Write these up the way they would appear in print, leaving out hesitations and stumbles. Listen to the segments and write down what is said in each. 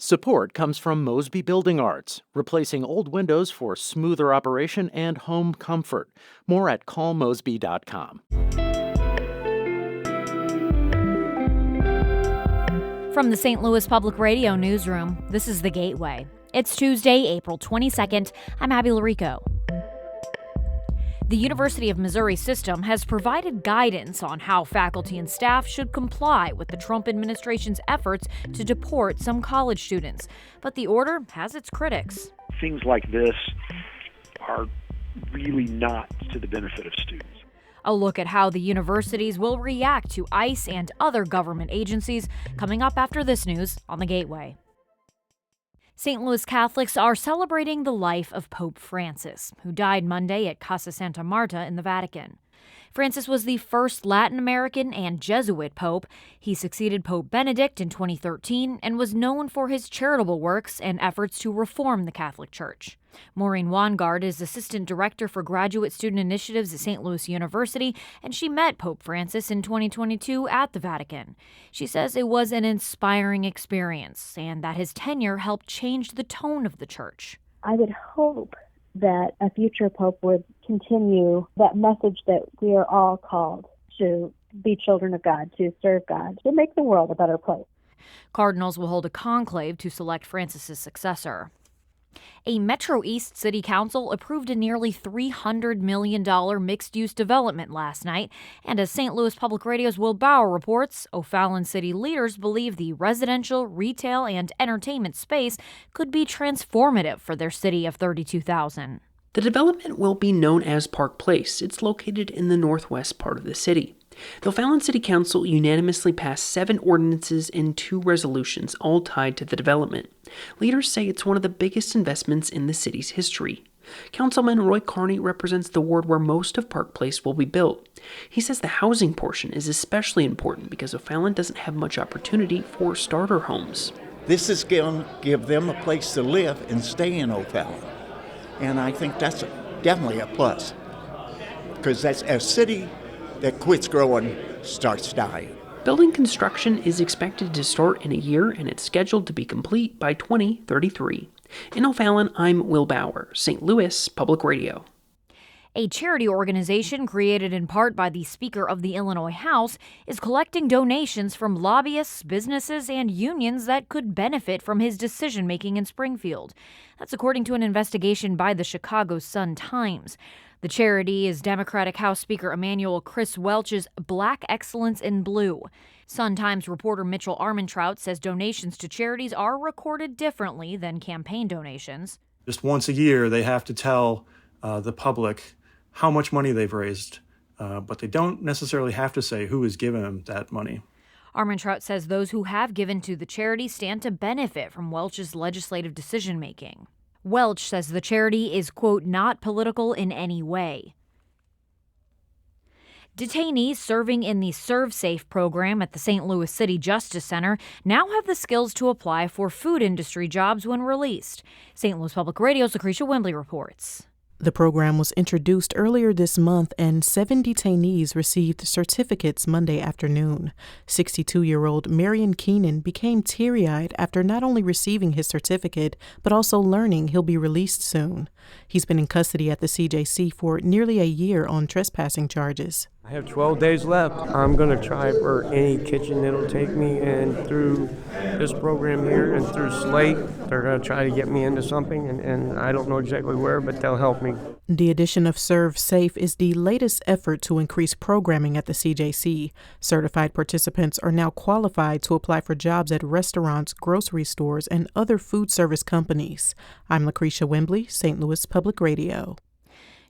Support comes from Mosby Building Arts, replacing old windows for smoother operation and home comfort. More at callmosby.com. From the St. Louis Public Radio newsroom, this is The Gateway. It's Tuesday, April 22nd. I'm Abby Larico. The University of Missouri system has provided guidance on how faculty and staff should comply with the Trump administration's efforts to deport some college students. But the order has its critics. Things like this are really not to the benefit of students. A look at how the universities will react to ICE and other government agencies coming up after this news on The Gateway. St. Louis Catholics are celebrating the life of Pope Francis, who died Monday at Casa Santa Marta in the Vatican. Francis was the first Latin American and Jesuit pope. He succeeded Pope Benedict in 2013 and was known for his charitable works and efforts to reform the Catholic Church. Maureen Wangard is Assistant Director for Graduate Student Initiatives at St. Louis University, and she met Pope Francis in 2022 at the Vatican. She says it was an inspiring experience and that his tenure helped change the tone of the church. I would hope that a future pope would continue that message that we are all called to be children of God, to serve God, to make the world a better place. Cardinals will hold a conclave to select Francis's successor. A Metro East City Council approved a nearly $300 million mixed-use development last night, and as St. Louis Public Radio's Will Bauer reports, O'Fallon city leaders believe the residential, retail, and entertainment space could be transformative for their city of 32,000. The development will be known as Park Place. It's located in the northwest part of the city. The O'Fallon City Council unanimously passed 7 ordinances and 2 resolutions, all tied to the development. Leaders say it's one of the biggest investments in the city's history. Councilman Roy Carney represents the ward where most of Park Place will be built. He says the housing portion is especially important because O'Fallon doesn't have much opportunity for starter homes. This is going to give them a place to live and stay in O'Fallon. And I think that's definitely a plus, because that's a city that quits growing starts dying. Building construction is expected to start in a year, and it's scheduled to be complete by 2033. In O'Fallon, I'm Will Bauer, St. Louis Public Radio. A charity organization created in part by the Speaker of the Illinois House is collecting donations from lobbyists, businesses, and unions that could benefit from his decision-making in Springfield. That's according to an investigation by the Chicago Sun-Times. The charity is Democratic House Speaker Emanuel Chris Welch's Black Excellence in Blue. Sun-Times reporter Mitchell Armentrout says donations to charities are recorded differently than campaign donations. Just once a year, they have to tell the public how much money they've raised, but they don't necessarily have to say who has given them that money. Armentrout says those who have given to the charity stand to benefit from Welch's legislative decision-making. Welch says the charity is, quote, not political in any way. Detainees serving in the Serve Safe program at the St. Louis City Justice Center now have the skills to apply for food industry jobs when released. St. Louis Public Radio's Lucretia Wembley reports. The program was introduced earlier this month, and 7 detainees received certificates Monday afternoon. 62-year-old Marion Keenan became teary-eyed after not only receiving his certificate, but also learning he'll be released soon. He's been in custody at the CJC for nearly a year on trespassing charges. I have 12 days left. I'm going to try for any kitchen that'll take me, and through this program here and through Slate, they're going to try to get me into something, and I don't know exactly where, but they'll help me. The addition of Serve Safe is the latest effort to increase programming at the CJC. Certified participants are now qualified to apply for jobs at restaurants, grocery stores, and other food service companies. I'm Lucretia Wembley, St. Louis Public Radio.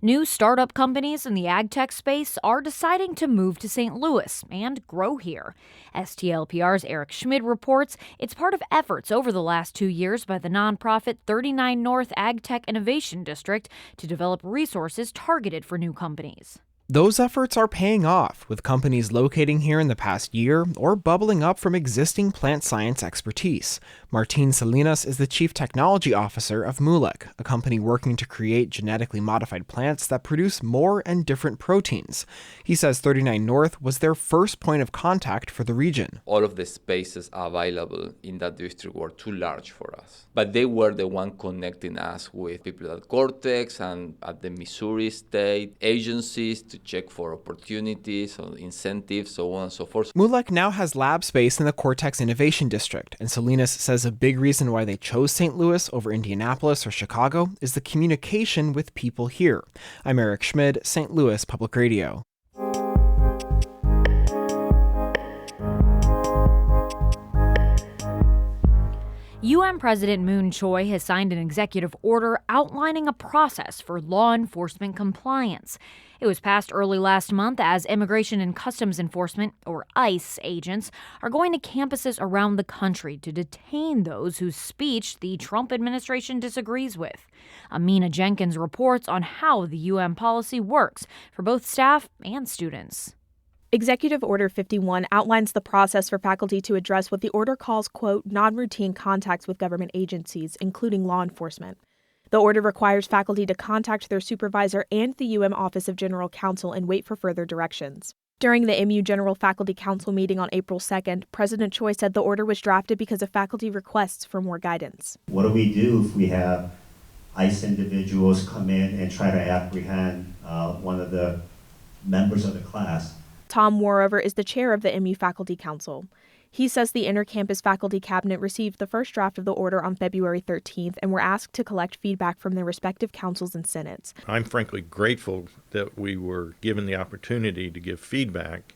New startup companies in the ag tech space are deciding to move to St. Louis and grow here. STLPR's Eric Schmid reports it's part of efforts over the last 2 years by the nonprofit 39 North Ag Tech Innovation District to develop resources targeted for new companies. Those efforts are paying off, with companies locating here in the past year or bubbling up from existing plant science expertise. Martín Salinas is the Chief Technology Officer of Moolec, a company working to create genetically modified plants that produce more and different proteins. He says 39 North was their first point of contact for the region. All of the spaces available in that district were too large for us. But they were the one connecting us with people at Cortex and at the Missouri State agencies to check for opportunities or incentives, so on and so forth. Moolec now has lab space in the Cortex Innovation District, and Salinas says a big reason why they chose St. Louis over Indianapolis or Chicago is the communication with people here. I'm Eric Schmid, St. Louis Public Radio. UN President Mun Choi has signed an executive order outlining a process for law enforcement compliance. It was passed early last month as Immigration and Customs Enforcement, or ICE, agents are going to campuses around the country to detain those whose speech the Trump administration disagrees with. Aminah Jenkins reports on how the UN policy works for both staff and students. Executive Order 51 outlines the process for faculty to address what the order calls, quote, non-routine contacts with government agencies, including law enforcement. The order requires faculty to contact their supervisor and the UM Office of General Counsel and wait for further directions. During the MU General Faculty Council meeting on April 2nd, President Choi said the order was drafted because of faculty requests for more guidance. What do we do if we have ICE individuals come in and try to apprehend one of the members of the class? Tom Warover is the chair of the MU Faculty Council. He says the Intercampus Faculty Cabinet received the first draft of the order on February 13th and were asked to collect feedback from their respective councils and senates. I'm frankly grateful that we were given the opportunity to give feedback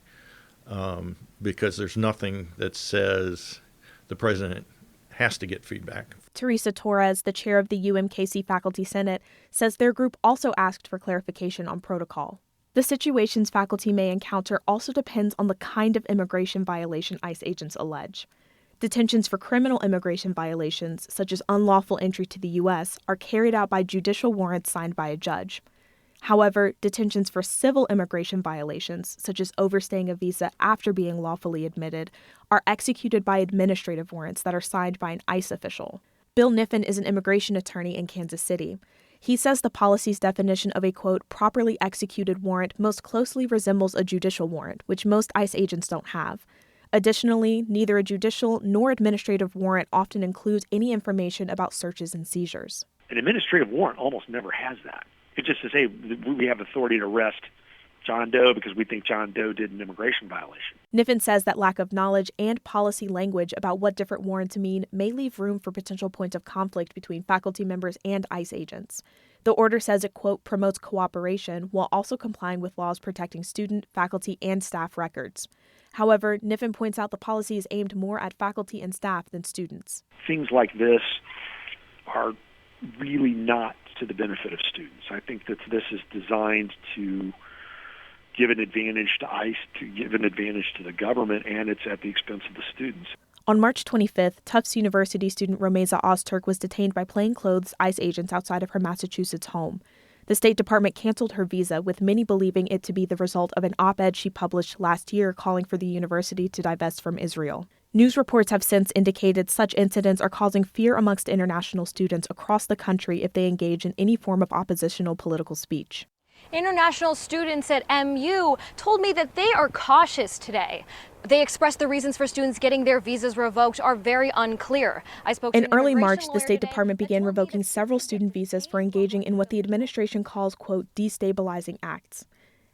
because there's nothing that says the president has to get feedback. Teresa Torres, the chair of the UMKC Faculty Senate, says their group also asked for clarification on protocol. The situations faculty may encounter also depends on the kind of immigration violation ICE agents allege. Detentions for criminal immigration violations, such as unlawful entry to the U.S., are carried out by judicial warrants signed by a judge. However, detentions for civil immigration violations, such as overstaying a visa after being lawfully admitted, are executed by administrative warrants that are signed by an ICE official. Bill Niffen is an immigration attorney in Kansas City. He says the policy's definition of a, quote, properly executed warrant most closely resembles a judicial warrant, which most ICE agents don't have. Additionally, neither a judicial nor administrative warrant often includes any information about searches and seizures. An administrative warrant almost never has that. It just says, hey, we have authority to arrest John Doe because we think John Doe did an immigration violation. Niffen says that lack of knowledge and policy language about what different warrants mean may leave room for potential points of conflict between faculty members and ICE agents. The order says it, quote, promotes cooperation while also complying with laws protecting student, faculty, and staff records. However, Niffen points out the policy is aimed more at faculty and staff than students. Things like this are really not to the benefit of students. I think that this is designed to give an advantage to ICE, to give an advantage to the government, and it's at the expense of the students. On March 25th, Tufts University student Romeza Ozturk was detained by plainclothes ICE agents outside of her Massachusetts home. The State Department canceled her visa, with many believing it to be the result of an op-ed she published last year calling for the university to divest from Israel. News reports have since indicated such incidents are causing fear amongst international students across the country if they engage in any form of oppositional political speech. International students at MU told me that they are cautious today. They expressed the reasons for students getting their visas revoked are very unclear. I spoke to in early March, the State Department began revoking several student visas for engaging in what the administration calls, quote, destabilizing acts.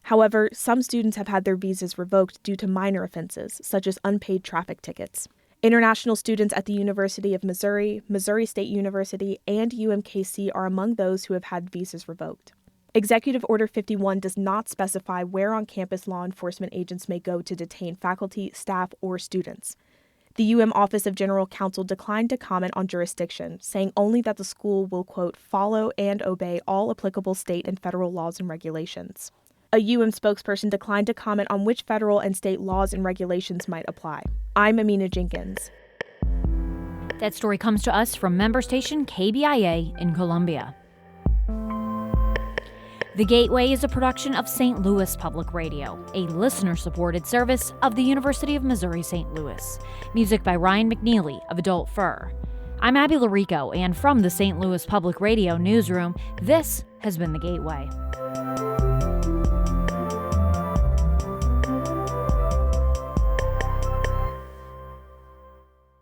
However, some students have had their visas revoked due to minor offenses, such as unpaid traffic tickets. International students at the University of Missouri, Missouri State University, and UMKC are among those who have had visas revoked. Executive Order 51 does not specify where on campus law enforcement agents may go to detain faculty, staff, or students. The UM Office of General Counsel declined to comment on jurisdiction, saying only that the school will, quote, follow and obey all applicable state and federal laws and regulations. A UM spokesperson declined to comment on which federal and state laws and regulations might apply. I'm Aminah Jenkins. That story comes to us from member station KBIA in Columbia. The Gateway is a production of St. Louis Public Radio, a listener-supported service of the University of Missouri St. Louis. Music by Ryan McNeely of Adult Fur. I'm Abby Larico, and from the St. Louis Public Radio newsroom, this has been The Gateway.